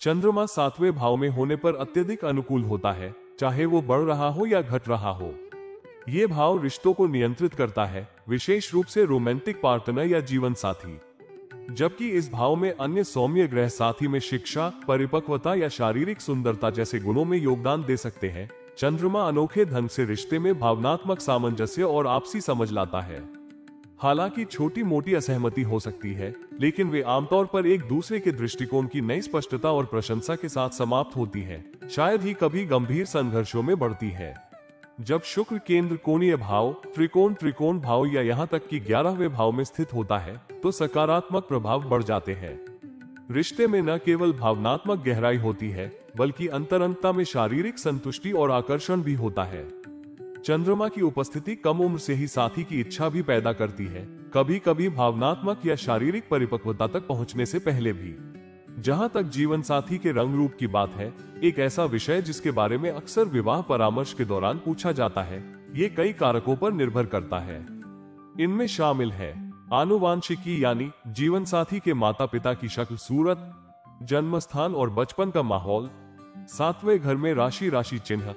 चंद्रमा 7वें भाव में होने पर अत्यधिक अनुकूल होता है, चाहे वो बढ़ रहा हो या घट रहा हो। ये भाव रिश्तों को नियंत्रित करता है, विशेष रूप से रोमांटिक पार्टनर या जीवन साथी। जबकि इस भाव में अन्य सौम्य ग्रह साथी में शिक्षा, परिपक्वता या शारीरिक सुंदरता जैसे गुणों में योगदान दे सकते हैं। चंद्रमा अनोखे ढंग से रिश्ते में भावनात्मक सामंजस्य और आपसी समझ लाता है। हालांकि छोटी मोटी असहमति हो सकती है, लेकिन वे आमतौर पर एक दूसरे के दृष्टिकोण की नई स्पष्टता और प्रशंसा के साथ समाप्त होती है, शायद ही कभी गंभीर संघर्षों में बढ़ती है। जब शुक्र केंद्र कोणीय भाव, त्रिकोण भाव या यहाँ तक कि 11वें भाव में स्थित होता है, तो सकारात्मक प्रभाव बढ़ जाते हैं। रिश्ते में न केवल भावनात्मक गहराई होती है, बल्कि अंतरंगता में शारीरिक संतुष्टि और आकर्षण भी होता है। चंद्रमा की उपस्थिति कम उम्र से ही साथी की इच्छा भी पैदा करती है, कभी कभी भावनात्मक या शारीरिक परिपक्वता तक पहुंचने से पहले भी। जहां तक जीवन साथी के रंग रूप की बात है, एक ऐसा विषय जिसके बारे में अक्सर विवाह परामर्श के दौरान पूछा जाता है, ये कई कारकों पर निर्भर करता है। इनमें शामिल है आनुवांशिकी, यानी जीवन साथी के माता पिता की शक्ल सूरत, जन्म स्थान और बचपन का माहौल। 7वें घर में राशि चिन्ह,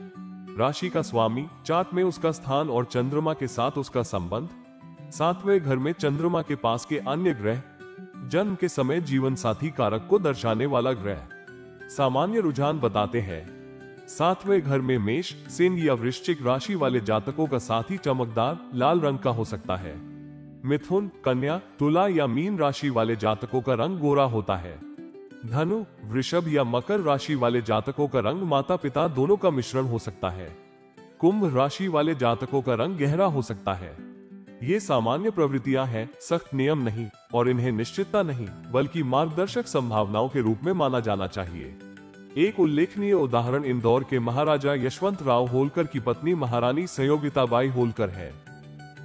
राशि का स्वामी, चार्ट में उसका स्थान और चंद्रमा के साथ उसका संबंध। 7वें घर में चंद्रमा के पास के अन्य ग्रह, जन्म के समय जीवन साथी कारक को दर्शाने वाला ग्रह। सामान्य रुझान बताते हैं 7वें घर में मेष, सिंह या वृश्चिक राशि वाले जातकों का साथी चमकदार लाल रंग का हो सकता है। मिथुन, कन्या, तुला या मीन राशि वाले जातकों का रंग गोरा होता है। धनु, वृषभ या मकर राशि वाले जातकों का रंग माता पिता दोनों का मिश्रण हो सकता है। कुंभ राशि वाले जातकों का रंग गहरा हो सकता है। ये सामान्य प्रवृत्तियां हैं, सख्त नियम नहीं, और इन्हें निश्चितता नहीं बल्कि मार्गदर्शक संभावनाओं के रूप में माना जाना चाहिए। एक उल्लेखनीय उदाहरण इंदौर के महाराजा यशवंतराव होलकर की पत्नी महारानी संयोगिताबाई होलकर है।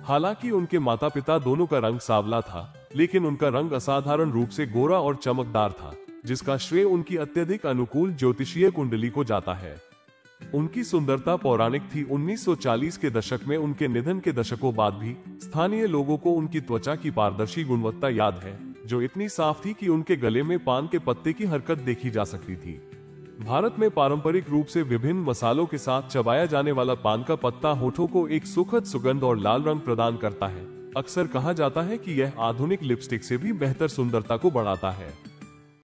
हालांकि उनके माता पिता दोनों का रंग सांवला था, लेकिन उनका रंग असाधारण रूप से गोरा और चमकदार था, जिसका श्रेय उनकी अत्यधिक अनुकूल ज्योतिषीय कुंडली को जाता है। उनकी सुंदरता पौराणिक थी। 1940 के दशक में उनके निधन के दशकों बाद भी स्थानीय लोगों को उनकी त्वचा की पारदर्शी गुणवत्ता याद है, जो इतनी साफ थी कि उनके गले में पान के पत्ते की हरकत देखी जा सकती थी। भारत में पारंपरिक रूप से विभिन्न मसालों के साथ चबाया जाने वाला पान का पत्ता होठों को एक सुखद सुगंध और लाल रंग प्रदान करता है। अक्सर कहा जाता है कि यह आधुनिक लिपस्टिक से भी बेहतर सुंदरता को बढ़ाता है।